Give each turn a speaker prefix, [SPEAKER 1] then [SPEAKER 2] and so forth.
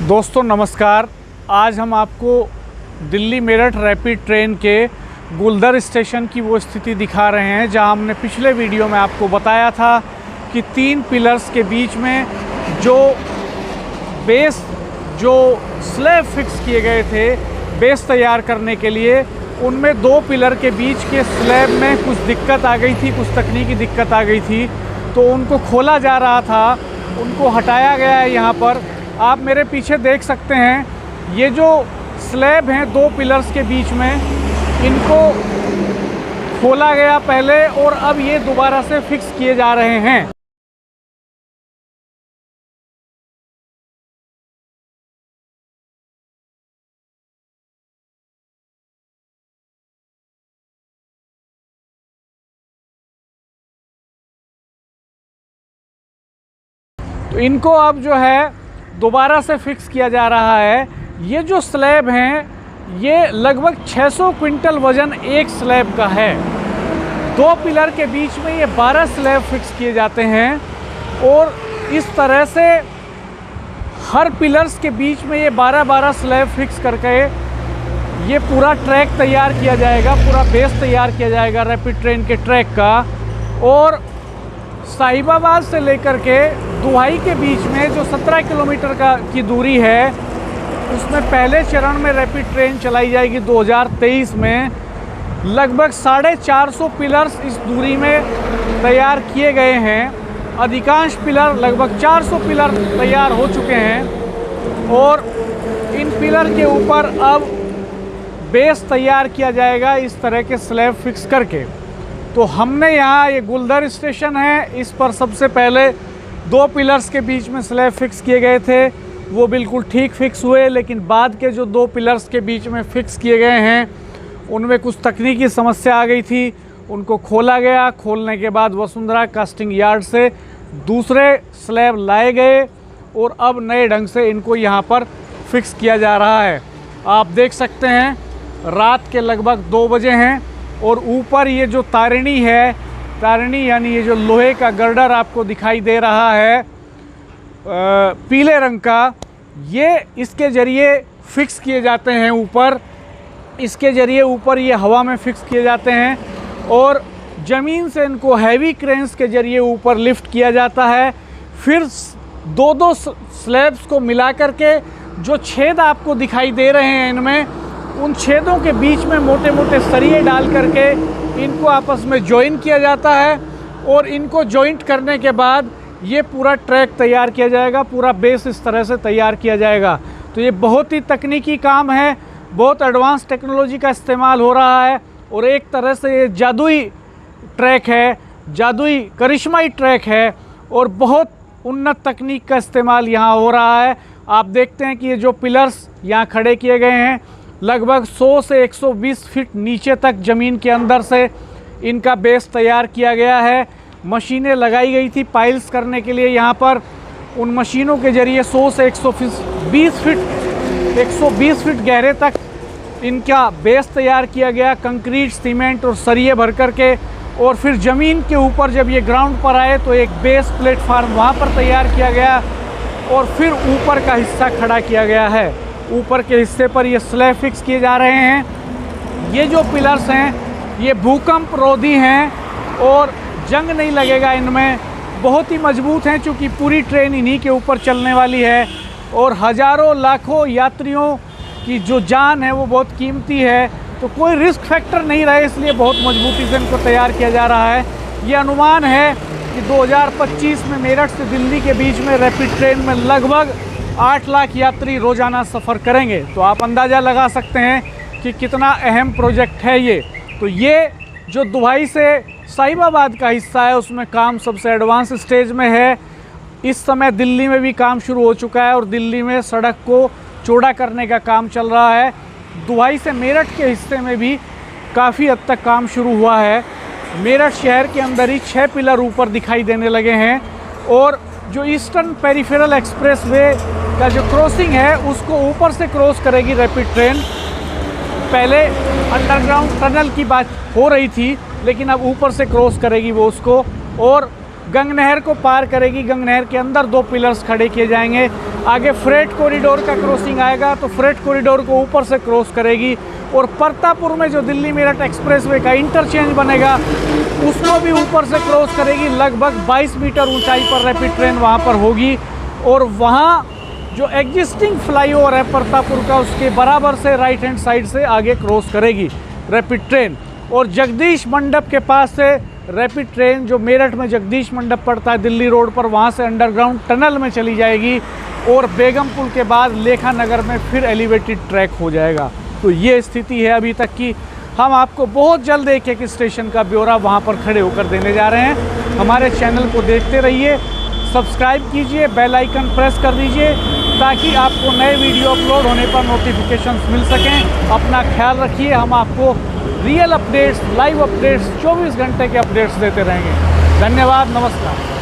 [SPEAKER 1] दोस्तों नमस्कार। आज हम आपको दिल्ली मेरठ रैपिड ट्रेन के गुलदर स्टेशन की वो स्थिति दिखा रहे हैं जहां हमने पिछले वीडियो में आपको बताया था कि 3 पिलर्स के बीच में जो स्लैब फिक्स किए गए थे बेस तैयार करने के लिए, उनमें 2 पिलर के बीच के स्लैब में कुछ दिक्कत आ गई थी, कुछ तकनीकी दिक्कत आ गई थी, तो उनको खोला जा रहा था, उनको हटाया गया है। यहाँ पर आप मेरे पीछे देख सकते हैं, ये जो स्लैब हैं 2 पिलर्स के बीच में, इनको खोला गया पहले और अब ये दोबारा से फिक्स किए जा रहे हैं। तो इनको अब जो है दोबारा से फिक्स किया जा रहा है। ये जो स्लैब हैं ये लगभग 600 क्विंटल वज़न एक स्लैब का है। 2 पिलर के बीच में ये 12 स्लैब फिक्स किए जाते हैं और इस तरह से हर पिलर्स के बीच में ये 12-12 स्लैब फिक्स करके ये पूरा ट्रैक तैयार किया जाएगा, पूरा बेस तैयार किया जाएगा रैपिड ट्रेन के ट्रैक का। और साहिबाबाद से लेकर के दुहाई के बीच में जो 17 किलोमीटर की दूरी है, उसमें पहले चरण में रैपिड ट्रेन चलाई जाएगी 2023 में। लगभग 450 पिलर्स इस दूरी में तैयार किए गए हैं। अधिकांश पिलर, लगभग 400 पिलर तैयार हो चुके हैं और इन पिलर के ऊपर अब बेस तैयार किया जाएगा इस तरह के स्लैब फिक्स करके। तो हमने यहाँ, ये गुलदर स्टेशन है, इस पर सबसे पहले 2 पिलर्स के बीच में स्लैब फिक्स किए गए थे, वो बिल्कुल ठीक फिक्स हुए। लेकिन बाद के जो 2 पिलर्स के बीच में फिक्स किए गए हैं उनमें कुछ तकनीकी समस्या आ गई थी, उनको खोला गया। खोलने के बाद वसुंधरा कास्टिंग यार्ड से दूसरे स्लैब लाए गए और अब नए ढंग से इनको यहाँ पर फिक्स किया जा रहा है। आप देख सकते हैं रात के लगभग 2 बजे हैं और ऊपर ये जो तारिणी है, तारिणी यानी ये जो लोहे का गर्डर आपको दिखाई दे रहा है पीले रंग का, ये इसके ज़रिए फिक्स किए जाते हैं ऊपर। इसके ज़रिए ऊपर ये हवा में फिक्स किए जाते हैं और ज़मीन से इनको हैवी क्रेन्स के ज़रिए ऊपर लिफ्ट किया जाता है। फिर 2-2 स्लैब्स को मिला करके जो छेद आपको दिखाई दे रहे हैं इनमें, उन छेदों के बीच में मोटे मोटे सरिये डाल करके इनको आपस में जॉइन किया जाता है और इनको जॉइंट करने के बाद ये पूरा ट्रैक तैयार किया जाएगा, पूरा बेस इस तरह से तैयार किया जाएगा। तो ये बहुत ही तकनीकी काम है, बहुत एडवांस टेक्नोलॉजी का इस्तेमाल हो रहा है और एक तरह से ये जादुई ट्रैक है, जादुई करिश्माई ट्रैक है और बहुत उन्नत तकनीक का इस्तेमाल यहाँ हो रहा है। आप देखते हैं कि ये जो पिलर्स यहाँ खड़े किए गए हैं, लगभग 100 से 120 फीट नीचे तक ज़मीन के अंदर से इनका बेस तैयार किया गया है। मशीनें लगाई गई थी पाइल्स करने के लिए यहाँ पर। उन मशीनों के ज़रिए 100 से 120 फीट गहरे तक इनका बेस तैयार किया गया, कंक्रीट, सीमेंट और सरिये भर करके। और फिर ज़मीन के ऊपर जब ये ग्राउंड पर आए तो एक बेस प्लेटफार्म वहाँ पर तैयार किया गया और फिर ऊपर का हिस्सा खड़ा किया गया है। ऊपर के हिस्से पर ये स्लैब फिक्स किए जा रहे हैं। ये जो पिलर्स हैं ये भूकंप रोधी हैं और जंग नहीं लगेगा इनमें, बहुत ही मजबूत हैं चूँकि पूरी ट्रेन इन्हीं के ऊपर चलने वाली है और हज़ारों लाखों यात्रियों की जो जान है वो बहुत कीमती है, तो कोई रिस्क फैक्टर नहीं रहे, इसलिए बहुत मजबूती से इनको तैयार किया जा रहा है। ये अनुमान है कि 2025 में मेरठ से दिल्ली के बीच में रैपिड ट्रेन में लगभग 8 लाख यात्री रोज़ाना सफ़र करेंगे। तो आप अंदाज़ा लगा सकते हैं कि कितना अहम प्रोजेक्ट है ये। तो ये जो दुहाई से साहिबाबाद का हिस्सा है उसमें काम सबसे एडवांस स्टेज में है। इस समय दिल्ली में भी काम शुरू हो चुका है और दिल्ली में सड़क को चौड़ा करने का काम चल रहा है। दुहाई से मेरठ के हिस्से में भी काफ़ी हद तक काम शुरू हुआ है। मेरठ शहर के अंदर ही 6 पिलर ऊपर दिखाई देने लगे हैं और जो ईस्टर्न पेरिफेरल एक्सप्रेस वे का जो क्रॉसिंग है उसको ऊपर से क्रॉस करेगी रैपिड ट्रेन। पहले अंडरग्राउंड टनल की बात हो रही थी लेकिन अब ऊपर से क्रॉस करेगी वो उसको। और गंगनहर को पार करेगी। गंगनहर के अंदर 2 पिलर्स खड़े किए जाएंगे। आगे फ्रेट कॉरिडोर का क्रॉसिंग आएगा तो फ्रेट कॉरिडोर को ऊपर से क्रॉस करेगी और परतापुर में जो दिल्ली मेरठ एक्सप्रेसवे का इंटरचेंज बनेगा उसको भी ऊपर से क्रॉस करेगी। लगभग 22 मीटर ऊंचाई पर रैपिड ट्रेन वहाँ पर होगी और वहाँ जो एग्जिस्टिंग फ्लाईओवर है परतापुर का उसके बराबर से राइट हैंड साइड से आगे क्रॉस करेगी रैपिड ट्रेन। और जगदीश मंडप के पास से रैपिड ट्रेन जो मेरठ में जगदीश मंडप पड़ता है दिल्ली रोड पर, वहाँ से अंडरग्राउंड टनल में चली जाएगी और बेगमपुल के बाद लेखा नगर में फिर एलिवेटेड ट्रैक हो जाएगा। तो ये स्थिति है अभी तक की। हम आपको बहुत जल्द एक स्टेशन का ब्यौरा वहाँ पर खड़े होकर देने जा रहे हैं। हमारे चैनल को देखते रहिए, सब्सक्राइब कीजिए, बेल आइकन प्रेस कर दीजिए ताकि आपको नए वीडियो अपलोड होने पर नोटिफिकेशंस मिल सकें। अपना ख्याल रखिए। हम आपको रियल अपडेट्स, लाइव अपडेट्स, 24 घंटे के अपडेट्स देते रहेंगे। धन्यवाद, नमस्कार।